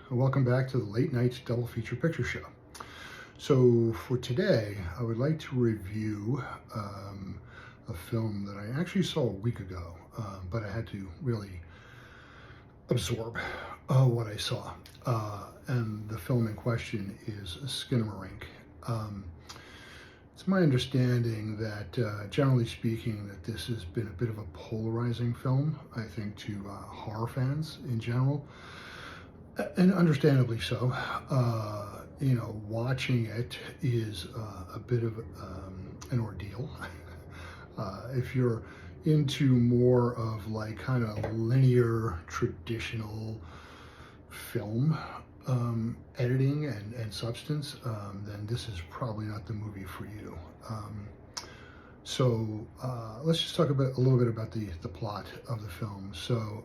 and welcome back to the Late Night Double Feature Picture Show. So for today, I would like to review a film that I actually saw a week ago, but I had to really absorb what I saw. And the film in question is Skinamarink. It's my understanding that, generally speaking, that this has been a bit of a polarizing film, I think, to horror fans in general, and understandably so. Watching it is a bit of an ordeal. If you're into more of like kind of linear, traditional film editing and substance, then this is probably not the movie for you. So let's just talk a little bit about the plot of the film. So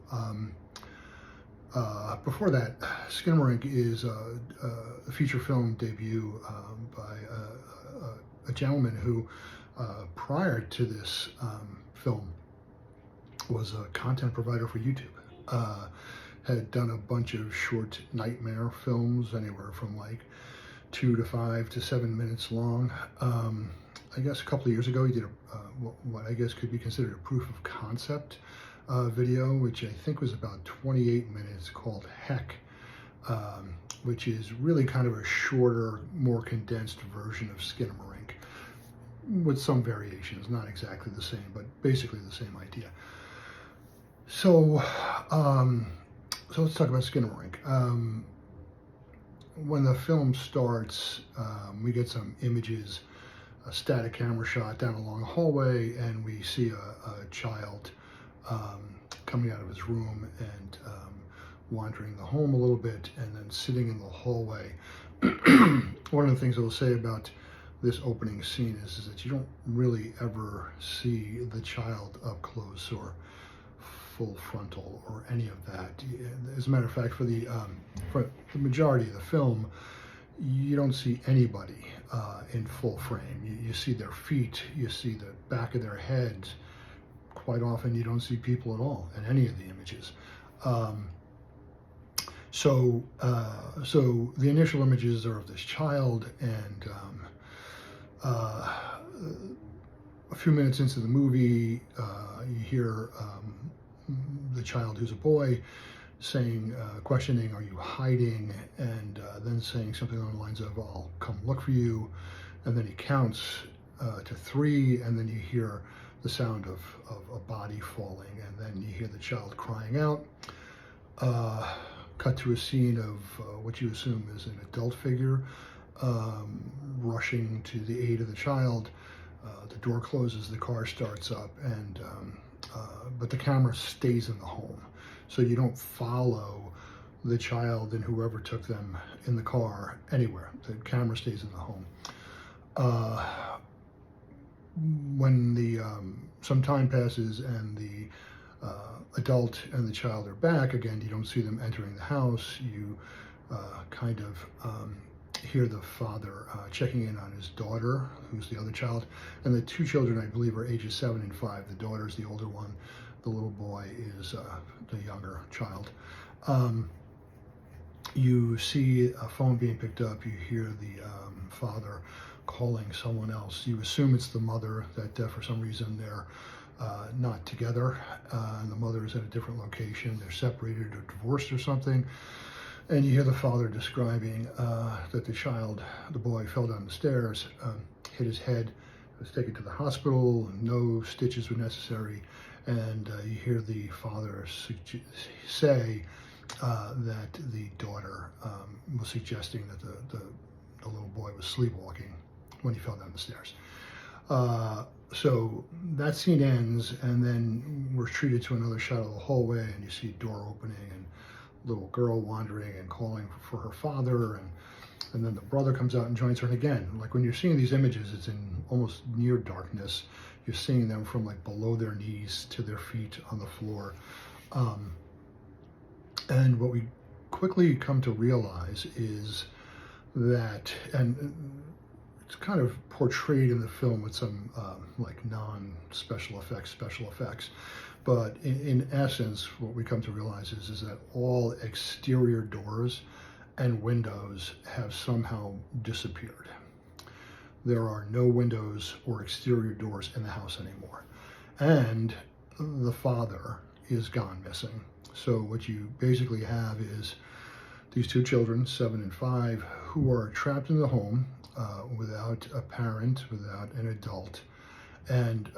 before that, Skinamarink is a feature film debut by a gentleman who, prior to this film, was a content provider for YouTube. Had done a bunch of short nightmare films, anywhere from like 2 to 5 to 7 minutes long. I guess a couple of years ago he did what I guess could be considered a proof of concept video, which I think was about 28 minutes, called Heck, which is really kind of a shorter, more condensed version of Skinamarink, with some variations, not exactly the same, but basically the same idea. So, so let's talk about Skinamarink. When the film starts, we get some images, a static camera shot down along a hallway, and we see a child coming out of his room and wandering the home a little bit, and then sitting in the hallway. One of the things I will say about this opening scene is that you don't really ever see the child up close or full frontal or any of that. As a matter of fact, for the majority of the film, you don't see anybody in full frame. You see their feet, you see the back of their heads. Quite often you don't see people at all in any of the images. So the initial images are of this child, and a few minutes into the movie, you hear the child, who's a boy, saying, questioning, "Are you hiding?" And then saying something along the lines of, "I'll come look for you." And then he counts to 3, and then you hear the sound of a body falling, and then you hear the child crying out. Cut to a scene of what you assume is an adult figure rushing to the aid of the child. The door closes, the car starts up, and but the camera stays in the home, so you don't follow the child and whoever took them in the car anywhere. The camera stays in the home. When some time passes and the adult and the child are back again, you don't see them entering the house. You kind of hear the father checking in on his daughter, who's the other child, and the 2 children, I believe, are ages 7 and 5. The daughter's the older one. The little boy is the younger child. You see a phone being picked up. You hear the father calling someone else. You assume it's the mother, that for some reason they're not together, and the mother is at a different location. They're separated or divorced or something. And you hear the father describing that the boy fell down the stairs, hit his head, was taken to the hospital, and no stitches were necessary. And you hear the father say that the daughter was suggesting that the little boy was sleepwalking when he fell down the stairs. So that scene ends, and then we're treated to another shot of the hallway, and you see a door opening and little girl wandering and calling for her father, and then the brother comes out and joins her. And again, like when you're seeing these images, it's in almost near darkness. You're seeing them from like below their knees to their feet on the floor. And what we quickly come to realize is that, and it's kind of portrayed in the film with some like non-special effects, but in essence, what we come to realize is that all exterior doors and windows have somehow disappeared. There are no windows or exterior doors in the house anymore. And the father is gone missing. So what you basically have is these two children, 7 and 5, who are trapped in the home without a parent, without an adult. And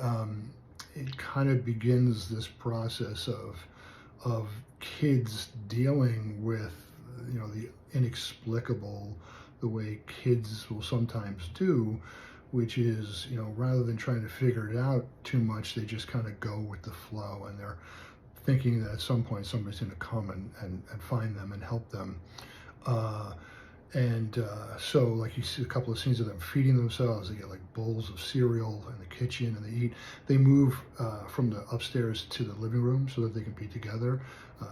it kind of begins this process of kids dealing with, you know, the inexplicable, the way kids will sometimes do, which is, you know, rather than trying to figure it out too much, they just kind of go with the flow, and they're thinking that at some point somebody's going to come and find them and help them. So like you see a couple of scenes of them feeding themselves. They get like bowls of cereal in the kitchen and they eat. They move from the upstairs to the living room so that they can be together.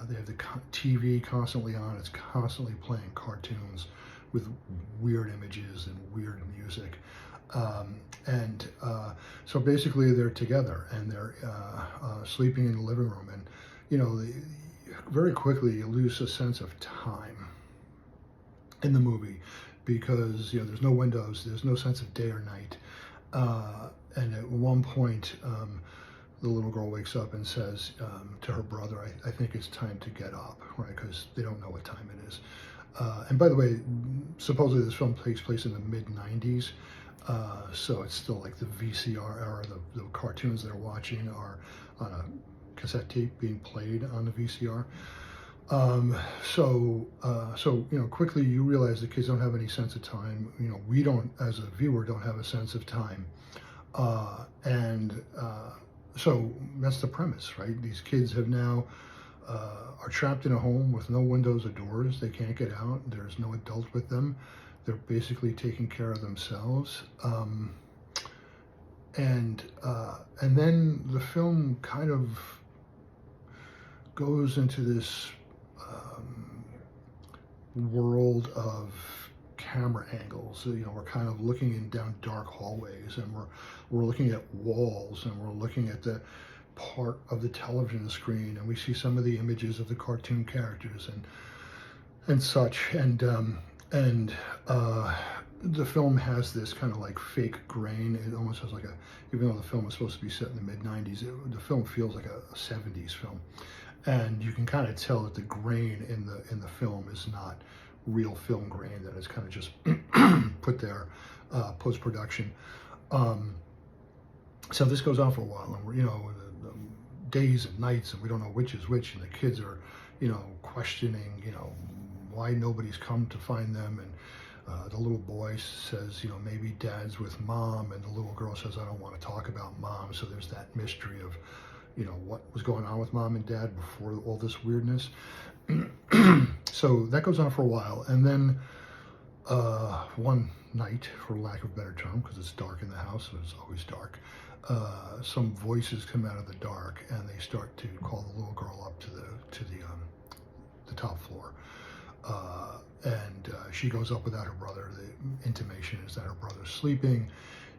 They have the TV constantly on. It's constantly playing cartoons with weird images and weird music. So basically they're together and they're sleeping in the living room, and you know, very quickly you lose a sense of time in the movie because, you know, there's no windows, there's no sense of day or night. And at one point, the little girl wakes up and says to her brother, I think it's time to get up, right? Because they don't know what time it is. And by the way, supposedly this film takes place in the mid-90s. So it's still like the VCR era. The cartoons they're watching are on a cassette tape being played on the VCR. So you know, quickly you realize the kids don't have any sense of time. You know, we don't, as a viewer, don't have a sense of time. So that's the premise, right? These kids have now are trapped in a home with no windows or doors. They can't get out. There's no adult with them. They're basically taking care of themselves. And then the film kind of goes into this world of camera angles. So, you know, we're kind of looking down dark hallways, and we're looking at walls, and we're looking at the part of the television screen, and we see some of the images of the cartoon characters and such. The film has this kind of like fake grain. It almost has like even though the film was supposed to be set in the mid-90s, the film feels like a 70s film. And you can kind of tell that the grain in the film is not real film grain, that it's kind of just put there post-production. So this goes on for a while, and we're, you know, days and nights, and we don't know which is which, and the kids are, you know, questioning, you know, why nobody's come to find them. And the little boy says, you know, maybe dad's with mom, and the little girl says, I don't want to talk about mom. So there's that mystery of, you know, what was going on with mom and dad before all this weirdness. So that goes on for a while, and then one night, for lack of a better term, because it's dark in the house, so it's always dark, some voices come out of the dark, and they start to call the little girl up to the top floor. She goes up without her brother. The intimation is that her brother's sleeping,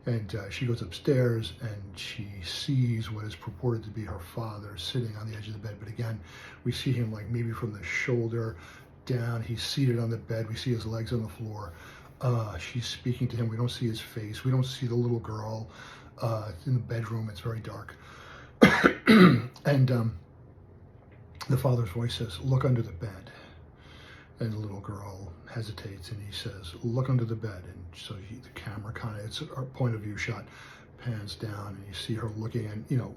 and she goes upstairs, and she sees what is purported to be her father sitting on the edge of the bed. But again, we see him like maybe from the shoulder down. He's seated on the bed. We see his legs on the floor. She's speaking to him. We don't see his face. We don't see the little girl. In the bedroom, it's very dark. And the father's voice says, look under the bed. And the little girl hesitates, and he says, look under the bed. And so the camera kind of, it's a point of view shot, pans down, and you see her looking, and, you know,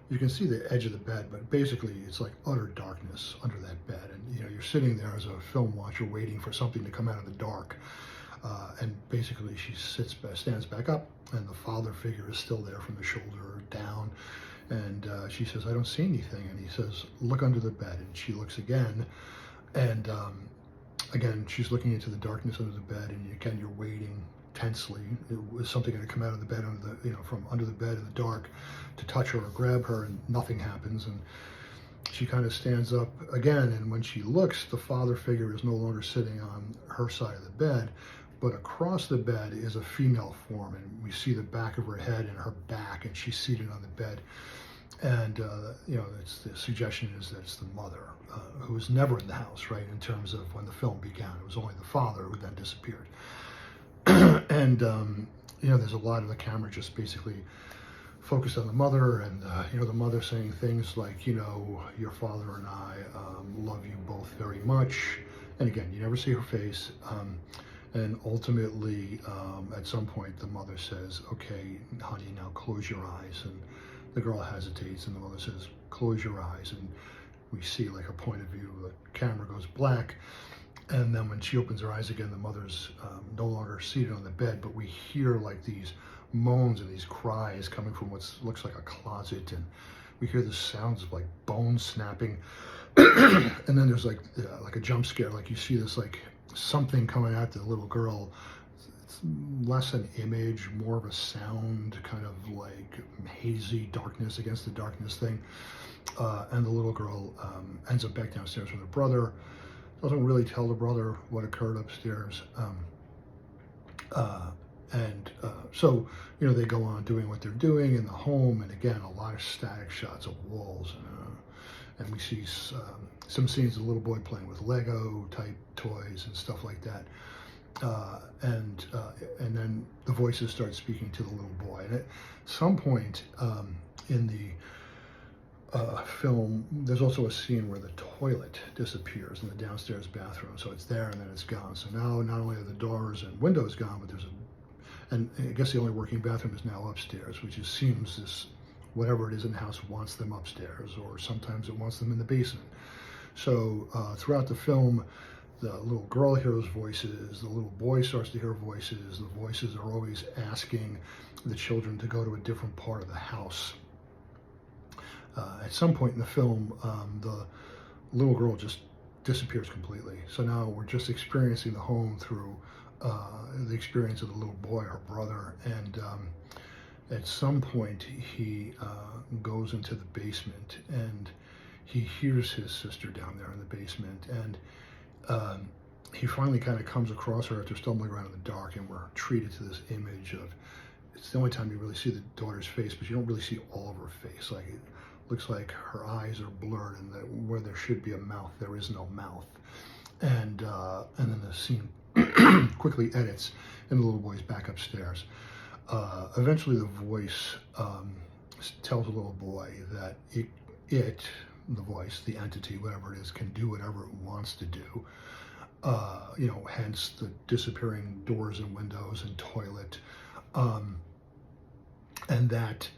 you can see the edge of the bed, but basically it's like utter darkness under that bed. And, you know, you're sitting there as a film watcher waiting for something to come out of the dark. And basically she stands back up, and the father figure is still there from the shoulder down. And she says, I don't see anything. And he says, look under the bed. And she looks again. And again, she's looking into the darkness under the bed, and again, you're waiting tensely. Was something going to come out of the bed from under the bed in the dark to touch her or grab her, and nothing happens. And she kind of stands up again, and when she looks, the father figure is no longer sitting on her side of the bed, but across the bed is a female form, and we see the back of her head and her back, and she's seated on the bed. And the suggestion is that it's the mother who was never in the house, right? In terms of when the film began, it was only the father who then disappeared. And there's a lot of the camera just basically focused on the mother, and the mother saying things like, your father and I love you both very much. And again, you never see her face. And ultimately, at some point, the mother says, "Okay, honey, now close your eyes." And the girl hesitates, and the mother says, "Close your eyes." And we see like a point of view, the camera goes black. And then when she opens her eyes again, the mother's no longer seated on the bed, but we hear like these moans and these cries coming from what looks like a closet. And we hear the sounds of like bones snapping. And then there's like a jump scare, like you see this like something coming at the little girl. It's less an image, more of a sound, kind of like hazy darkness against the darkness thing. And the little girl ends up back downstairs with her brother. Doesn't really tell the brother what occurred upstairs. So they go on doing what they're doing in the home, and again, a lot of static shots of walls. And we see some scenes of the little boy playing with Lego type toys and stuff like that. And then the voices start speaking to the little boy. And at some point in the film, there's also a scene where the toilet disappears in the downstairs bathroom. So it's there and then it's gone. So now not only are the doors and windows gone, but and I guess the only working bathroom is now upstairs, which just seems this, whatever it is in the house wants them upstairs, or sometimes it wants them in the basement. So throughout the film, the little girl hears voices, the little boy starts to hear voices. The voices are always asking the children to go to a different part of the house. At some point in the film, the little girl just disappears completely. So now we're just experiencing the home through the experience of the little boy, her brother, and at some point he goes into the basement and he hears his sister down there in the basement, and he finally kind of comes across her after stumbling around in the dark, and we're treated to this image of, it's the only time you really see the daughter's face, but you don't really see all of her face. Like, it looks like her eyes are blurred, and that where there should be a mouth, there is no mouth. And then the scene quickly edits, and the little boy's back upstairs. Eventually the voice tells the little boy that the voice, the entity, whatever it is, can do whatever it wants to do. Hence the disappearing doors and windows and toilet. And that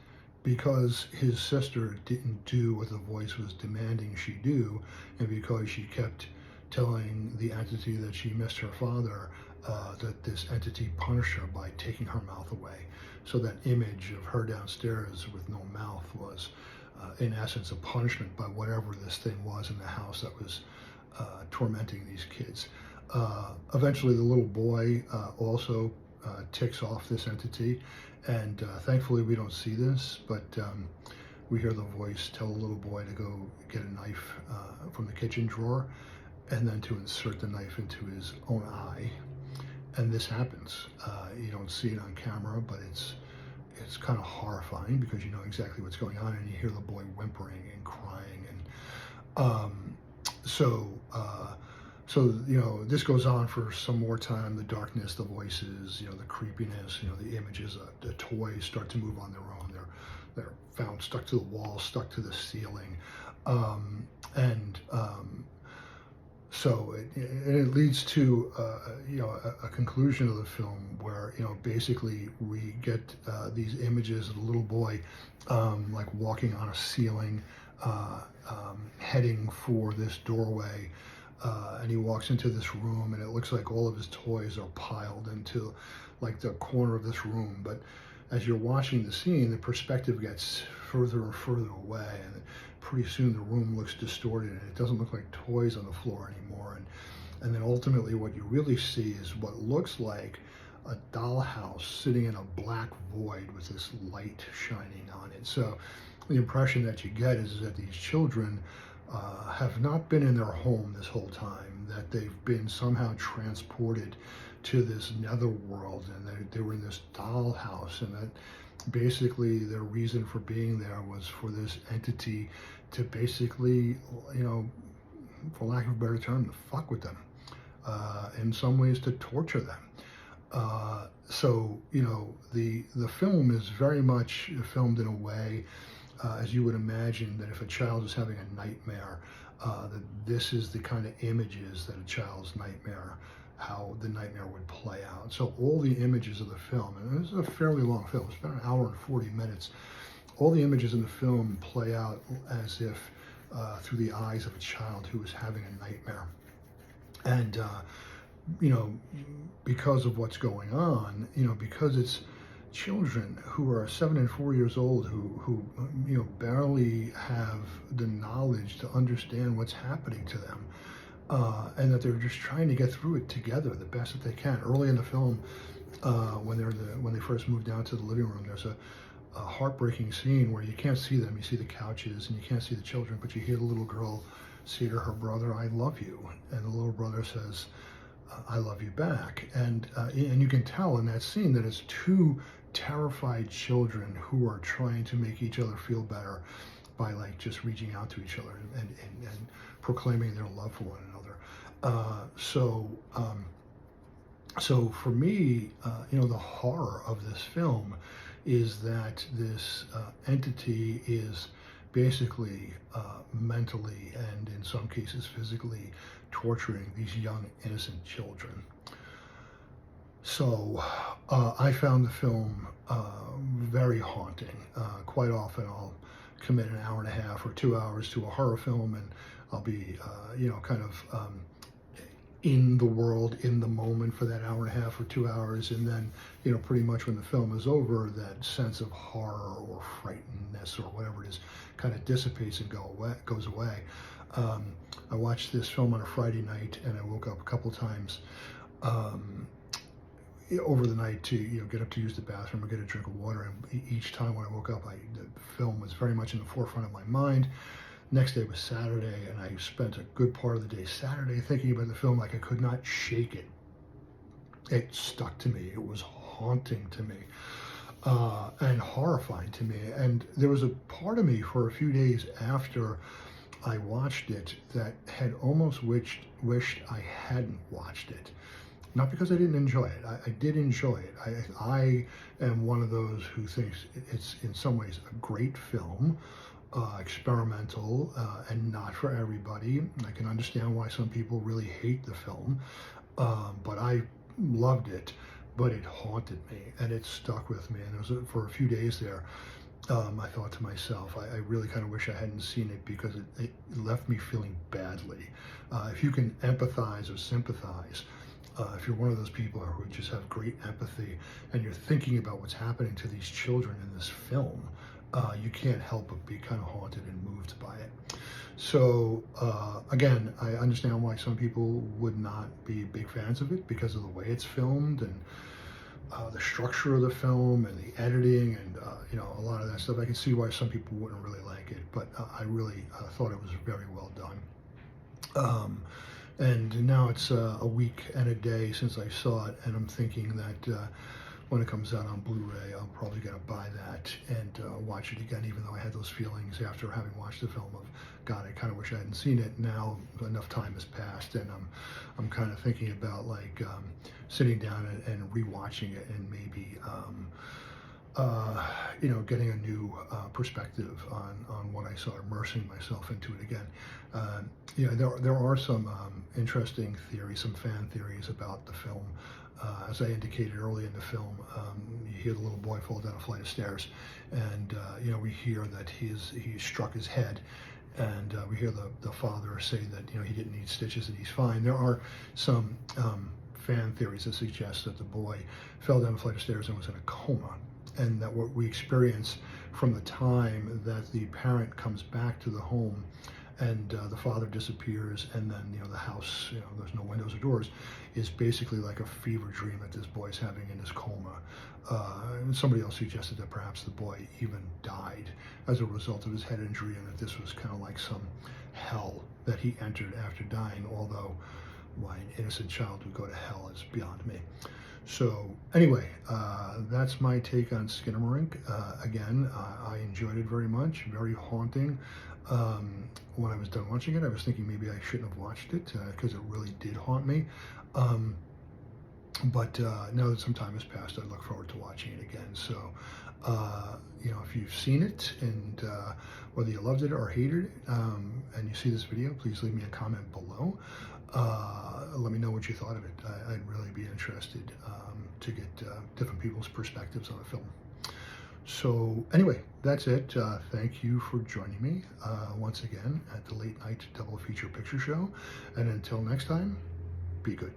because his sister didn't do what the voice was demanding she do, and because she kept telling the entity that she missed her father, that this entity punished her by taking her mouth away. So that image of her downstairs with no mouth was, in essence, a punishment by whatever this thing was in the house that was tormenting these kids. Eventually, the little boy also ticks off this entity, and thankfully we don't see this, but we hear the voice tell the little boy to go get a knife from the kitchen drawer, and then to insert the knife into his own eye. And this happens. You don't see it on camera, but it's kind of horrifying because you know exactly what's going on, and you hear the boy whimpering and crying. And so this goes on for some more time. The darkness, the voices, the creepiness, the images, the toys start to move on their own. They're found stuck to the wall, stuck to the ceiling, so it leads to a conclusion of the film where basically we get these images of the little boy like walking on a ceiling, heading for this doorway, and he walks into this room, and it looks like all of his toys are piled into like the corner of this room. But as you're watching the scene, the perspective gets further and further away, and pretty soon the room looks distorted, and it doesn't look like toys on the floor anymore. And then ultimately what you really see is what looks like a dollhouse sitting in a black void with this light shining on it. So the impression that you get is that these children have not been in their home this whole time, that they've been somehow transported to this netherworld, and they were in this dollhouse, and that basically their reason for being there was for this entity to basically, you know, for lack of a better term, to fuck with them, in some ways to torture them. So you know, the film is very much filmed in a way, as you would imagine, that if a child is having a nightmare, that this is the kind of images that a child's nightmare, how the nightmare would play out. So all the images of the film, and this is a fairly long film, it's about an hour and 40 minutes, all the images in the film play out as if through the eyes of a child who is having a nightmare. And you know, because of what's going on, you know, because it's children who are 7 and 4 years old who you know, barely have the knowledge to understand what's happening to them, and that they're just trying to get through it together the best that they can. Early in the film, when they first move down to the living room, there's a heartbreaking scene where you can't see them. You see the couches and you can't see the children, but you hear the little girl say to her brother, "I love you," and the little brother says, "I love you back." And you can tell in that scene that it's two terrified children who are trying to make each other feel better by like just reaching out to each other and proclaiming their love for one another. So for me, you know, the horror of this film is that this entity is basically mentally and in some cases physically torturing these young innocent children. So I found the film very haunting. Quite often I'll commit an hour and a half or 2 hours to a horror film, and I'll be you know, kind of in the world, in the moment for that hour and a half or 2 hours, and then, you know, pretty much when the film is over, that sense of horror or frightenedness or whatever it is kind of dissipates and goes away. I watched this film on a Friday night, and I woke up a couple times over the night to, you know, get up to use the bathroom or get a drink of water, and each time when I woke up, the film was very much in the forefront of my mind. Next day was Saturday, and I spent a good part of the day Saturday thinking about the film like I could not shake it. It stuck to me. It was haunting to me, and horrifying to me. And there was a part of me for a few days after I watched it that had almost wished I hadn't watched it. Not because I didn't enjoy it. I did enjoy it. I am one of those who thinks it's in some ways a great film. Experimental, and not for everybody. I can understand why some people really hate the film, but I loved it. But it haunted me, and it stuck with me. And it was for a few days there. I thought to myself, I really kind of wish I hadn't seen it, because it left me feeling badly. If you can empathize or sympathize, if you're one of those people who just have great empathy, and you're thinking about what's happening to these children in this film, you can't help but be kind of haunted and moved by it. So again, I understand why some people would not be big fans of it because of the way it's filmed and the structure of the film and the editing and you know, a lot of that stuff. I can see why some people wouldn't really like it, but I really thought it was very well done. And now it's a week and a day since I saw it, and I'm thinking that when it comes out on Blu-ray, I'm probably going to buy that and watch it again, even though I had those feelings after having watched the film of, God, I kind of wish I hadn't seen it. Now enough time has passed, and I'm kind of thinking about like sitting down and rewatching it, and maybe you know, getting a new perspective on what I saw, immersing myself into it again. You know, there are some interesting theories, some fan theories about the film. As I indicated early in the film, you hear the little boy fall down a flight of stairs, and you know, we hear that he struck his head, and we hear the father say that, you know, he didn't need stitches and he's fine. There are some fan theories that suggest that the boy fell down a flight of stairs and was in a coma, and that what we experience from the time that the parent comes back to the home and the father disappears, and then, you know, the house, you know, there's no windows or doors, is basically like a fever dream that this boy's having in his coma. And somebody else suggested that perhaps the boy even died as a result of his head injury, and that this was kind of like some hell that he entered after dying, although why an innocent child would go to hell is beyond me. So anyway, that's my take on Skinamarink. Again, I enjoyed it very much, very haunting. When I was done watching it, I was thinking maybe I shouldn't have watched it because it really did haunt me. But now that some time has passed, I look forward to watching it again. So, if you've seen it and whether you loved it or hated it, and you see this video, please leave me a comment below. Let me know what you thought of it. I'd really be interested to get different people's perspectives on a film. So anyway, that's it. Thank you for joining me once again at the Late Night Double Feature Picture Show. And until next time, be good.